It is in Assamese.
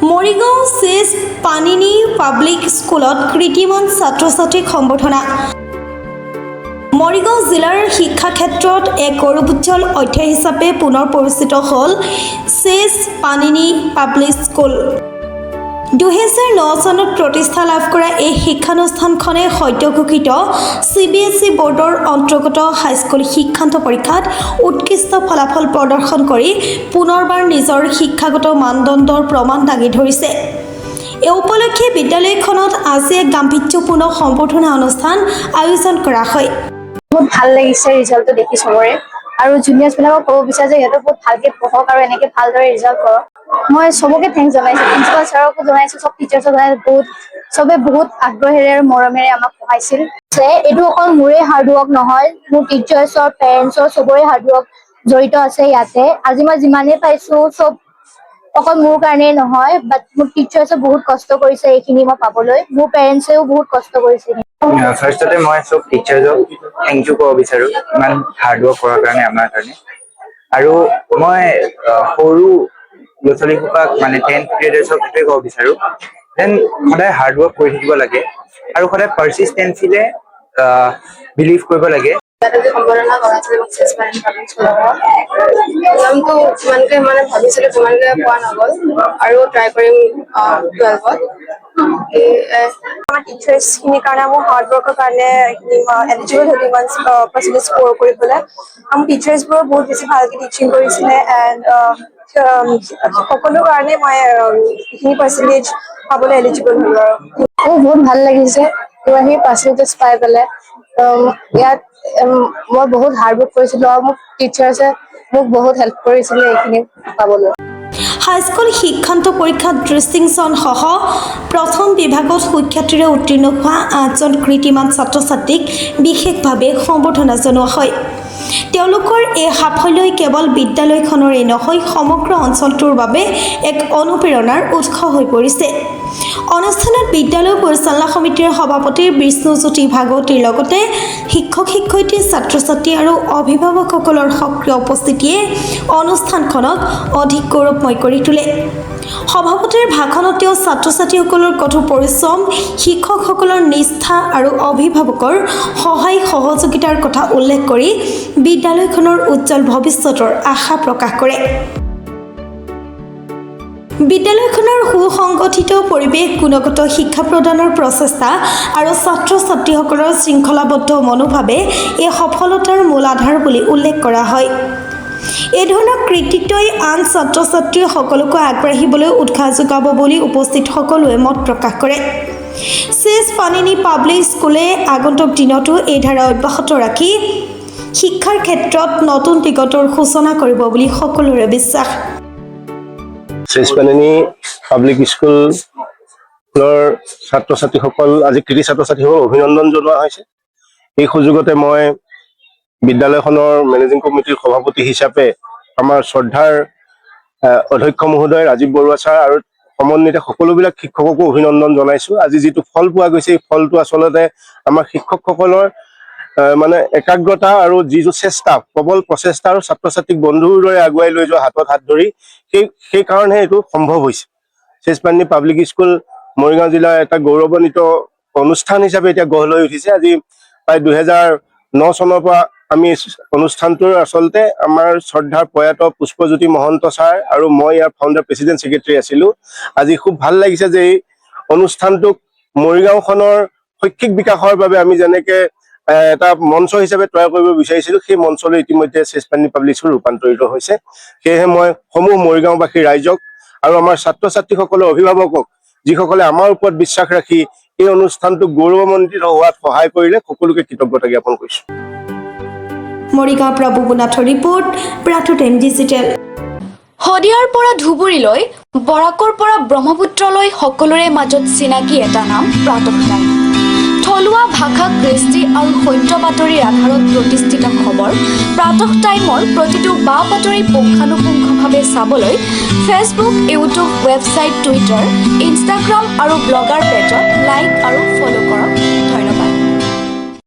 মৰিগাঁও চেছ পানিনী পাব্লিক স্কুলত কৃত্ৰিমান ছাত্ৰ-ছাত্ৰীক সম্বৰ্ধনা। মৰিগাঁও জিলাৰ শিক্ষা ক্ষেত্ৰত এক গৌৰৱোজ্জ্বল অধ্যায় হিচাপে পুনৰ পৰিচিত হ'ল চেছ পানিনী পাব্লিক স্কুল। 2009 চনত প্ৰতিষ্ঠা লাভ কৰা এই শিক্ষানুষ্ঠানখনে সদ্য ঘোষিত CBSE বোৰ্ডৰ অন্তৰ্গত হাইস্কুল শিক্ষান্ত পৰীক্ষাত উৎকৃষ্ট ফলাফল প্ৰদৰ্শন কৰি পুনৰবাৰ নিজৰ শিক্ষাগত মানদণ্ডৰ প্ৰমাণ দাঙি ধৰিছে। এই উপলক্ষে বিদ্যালয়খনত আজি এক গাম্ভীৰ্যপূৰ্ণ সম্বৰ্ধনা অনুষ্ঠান আয়োজন কৰা হয়। বহুত ভাল লাগিছে ৰিজাল্টটো দেখি চবৰে, আৰু জুনিয়ৰ্ছবিলাকক ক'ব বিচাৰে যে সিহঁতে বহুত ভালকে পঢ়ক আৰু এনেকে ভালদৰে ৰিজাল্ট কৰক। মই চবকে থেংকছ জনাইছোঁ, প্ৰিন্সিপাল ছাৰকো জনাইছোঁ, চব টিচাৰ্ছক জনাইছোঁ। চবে বহুত আগ্ৰহেৰে আৰু মৰমেৰে আমাক পঢ়াইছিল। এইটো অকল মোৰে হাৰ্ডৱৰ্ক নহয়, মোৰ টিচাৰ্ছৰ পেৰেণ্টছৰ চবৰে হাৰ্ডৱৰ্ক জড়িত আছে ইয়াতে। আজি মই যিমানেই পাইছোঁ চব অকল মোৰ কাৰণেই নহয়, বাট মোৰ টিচাৰ্ছে বহুত কষ্ট কৰিছে এইখিনি মই পাবলৈ, মোৰ পেৰেণ্টছেও বহুত কষ্ট কৰিছে। ফাৰ্ষ্টতে মই চব টিচাৰ্ছক থেংক ইউ ক'ব বিচাৰোঁ ইমান হাৰ্ডৱৰ্ক কৰাৰ কাৰণে, আমাৰ কাৰণে। আৰু মই সৰু ল'ৰা ছোৱালীসোপাক মানে 10th গ্ৰেডাৰ্ছক এইটোৱে ক'ব বিচাৰোঁ যেন সদায় হাৰ্ডৱৰ্ক কৰি থাকিব লাগে আৰু সদায় পাৰ্চিষ্টেঞ্চিলে বিলিভ কৰিব লাগে। সম্বৰ্ধনা জনাইছিলোঁ চেছ পানিনী পাব্লিক স্কুলৰ নামটো ইমানকে মানে ভাবিছিলোঁ, যিমানকে পোৱা নগ'ল আৰু ট্ৰাই কৰিম 12ত। আমাৰ টিচাৰ্ছখিনিৰ কাৰণে, মোৰ হাৰ্ডৱৰ্কৰ কাৰণে এলিজিবল হ'লো ইমান পাৰ্চেণ্টেজ স্ক'ৰ কৰিবলৈ। আমাৰ টিচাৰ্ছবোৰে বহুত বেছি ভালকৈ টিচিং কৰিছিলে এণ্ড সকলো কাৰণে মই এইখিনি পাৰ্চেণ্টেজ পাবলৈ এলিজিবল হ'লো। আৰু মোৰ বহুত ভাল লাগিছে ইমানখিনি পাৰ্চেণ্টেজ পাই পেলাই। ইয়াত মই বহুত হাৰ্ডৱৰ্ক কৰিছিলোঁ আৰু মোক টিচাৰ্ছে মোক বহুত হেল্প কৰিছিলে এইখিনি পাবলৈ। হাইস্কুল শিক্ষান্ত পৰীক্ষাত ডিষ্টিংশ্যন সহ প্ৰথম বিভাগত সুখ্যাতিৰে উত্তীৰ্ণ হোৱা 8জন কৃত্ৰিমান ছাত্ৰ-ছাত্ৰীক বিশেষভাৱে সম্বৰ্ধনা জনোৱা হয়। তেওঁলোকৰ এই সাফল্যই কেৱল বিদ্যালয়খনৰেই নহয়, সমগ্ৰ অঞ্চলটোৰ বাবে এক অনুপ্ৰেৰণাৰ উৎস হৈ পৰিছে। অনুষ্ঠানত বিদ্যালয় পৰিচালনা সমিতিৰ সভাপতি বিষ্ণুজ্যোতি ভাগৱতীৰ লগতে শিক্ষক-শিক্ষয়িত্ৰী, ছাত্ৰ-ছাত্ৰী আৰু অভিভাৱকসকলৰ সক্ৰিয় উপস্থিতিয়ে অনুষ্ঠানখনক অধিক গৌৰৱময় কৰি তোলে। সভাপতিৰ ভাষণত তেওঁ ছাত্ৰ-ছাত্ৰীসকলৰ কঠোৰ পৰিশ্ৰম, শিক্ষকসকলৰ নিষ্ঠা আৰু অভিভাৱকৰ সহায় সহযোগিতাৰ কথা উল্লেখ কৰি বিদ্যালয়খনৰ উজ্জ্বল ভৱিষ্যতৰ আশা প্ৰকাশ কৰে। বিদ্যালয়খনৰ সুসংগঠিত পৰিৱেশ, গুণগত শিক্ষা প্ৰদানৰ প্ৰচেষ্টা আৰু ছাত্ৰ-ছাত্ৰীসকলৰ শৃংখলাবদ্ধ মনোভাৱে এই সফলতাৰ মূল আধাৰ বুলি উল্লেখ কৰা হয়। এই ধৰণৰ কৃতিত্বই আন ছাত্ৰ-ছাত্ৰীসকলকো আগবাঢ়িবলৈ উৎসাহ যোগাব বুলি উপস্থিত সকলোৱে মত প্ৰকাশ কৰে। চেছ পানিনী পাব্লিক স্কুলে আগন্তুক দিনতো এই ধাৰা অব্যাহত ৰাখি শিক্ষাৰ ক্ষেত্ৰত নতুন দিগন্তৰ সূচনা কৰিব বুলি সকলোৰে বিশ্বাস। চেছ পানিনী পাব্লিক স্কুলৰ ছাত্ৰ-ছাত্ৰীসকল, আজি কৃতি ছাত্ৰ-ছাত্ৰীসকলক অভিনন্দন জনোৱা হৈছে। এই সুযোগতে মই বিদ্যালয়খনৰ মেনেজিং কমিটিৰ সভাপতি হিচাপে আমাৰ শ্ৰদ্ধাৰ অধ্যক্ষ মহোদয় ৰাজীৱ বৰুৱা ছাৰ আৰু সমন্বিত সকলোবিলাক শিক্ষককো অভিনন্দন জনাইছোঁ। আজি যিটো ফল পোৱা গৈছে, এই ফলটো আচলতে আমাৰ শিক্ষকসকলৰ মানে একাগ্ৰতা আৰু যিটো চেষ্টা, প্ৰবল প্ৰচেষ্টা আৰু ছাত্ৰ-ছাত্ৰীক বন্ধুৰ দৰে আগুৱাই লৈ যোৱা হাতত হাত ধৰি সেই কাৰণেহে এইটো সম্ভৱ হৈছে। চেছ পানিনী পাব্লিক স্কুল মৰিগাঁও জিলাৰ এটা গৌৰৱান্বিত অনুষ্ঠান হিচাপে এতিয়া গঢ় লৈ উঠিছে। আজি প্ৰায় 2009 চনৰ পৰা আমি অনুষ্ঠানটোৰ আচলতে আমাৰ শ্ৰদ্ধাৰ প্ৰয়াত পুষ্পজ্যোতি মহন্ত ছাৰ আৰু মই ইয়াৰ ফাউণ্ডাৰ প্ৰেচিডেণ্ট ছেক্ৰেটাৰী আছিলোঁ। আজি খুব ভাল লাগিছে যে এই অনুষ্ঠানটোক মৰিগাঁওখনৰ শৈক্ষিক বিকাশৰ বাবে আমি যেনেকে এটা মঞ্চ হিচাপে তৈয়াৰ কৰিব বিচাৰিছিলোঁ, সেই মঞ্চলৈ ইতিমধ্যে চেছ পানিনী পাব্লিক স্কুল ৰূপান্তৰিত হৈছে। সেয়েহে মই সমূহ মৰিগাঁওবাসী ৰাইজক আৰু আমাৰ ছাত্ৰ-ছাত্ৰীসকলৰ অভিভাৱকক, যিসকলে আমাৰ ওপৰত বিশ্বাস ৰাখি এই অনুষ্ঠানটো গৌৰৱান্বিত হোৱাত সহায় কৰিলে, সকলোকে কৃতজ্ঞতা জ্ঞাপন কৰিছোঁ। মৰিগাঁৱৰ পৰা বুবুনাথৰ ৰিপৰ্ট, প্ৰাটো টাইম ডিজিটেল। শদিয়াৰ পৰা ধুবুৰীলৈ, বৰাকৰ পৰা ব্ৰহ্মপুত্ৰলৈ সকলোৰে মাজত চিনাকি এটা নাম প্ৰাতঃ টাইম। থলুৱা ভাষা, কৃষ্টি আৰু সত্য বাতৰিৰ আধাৰত প্ৰতিষ্ঠিত খবৰ প্ৰাতঃ টাইমৰ প্ৰতিটো বা বাতৰি পুংখানুপুংখভাৱে চাবলৈ Facebook, YouTube, website, Twitter, Instagram আৰু ব্লগাৰ পেজত লাইক আৰু ফ'ল' কৰক। ধন্যবাদ।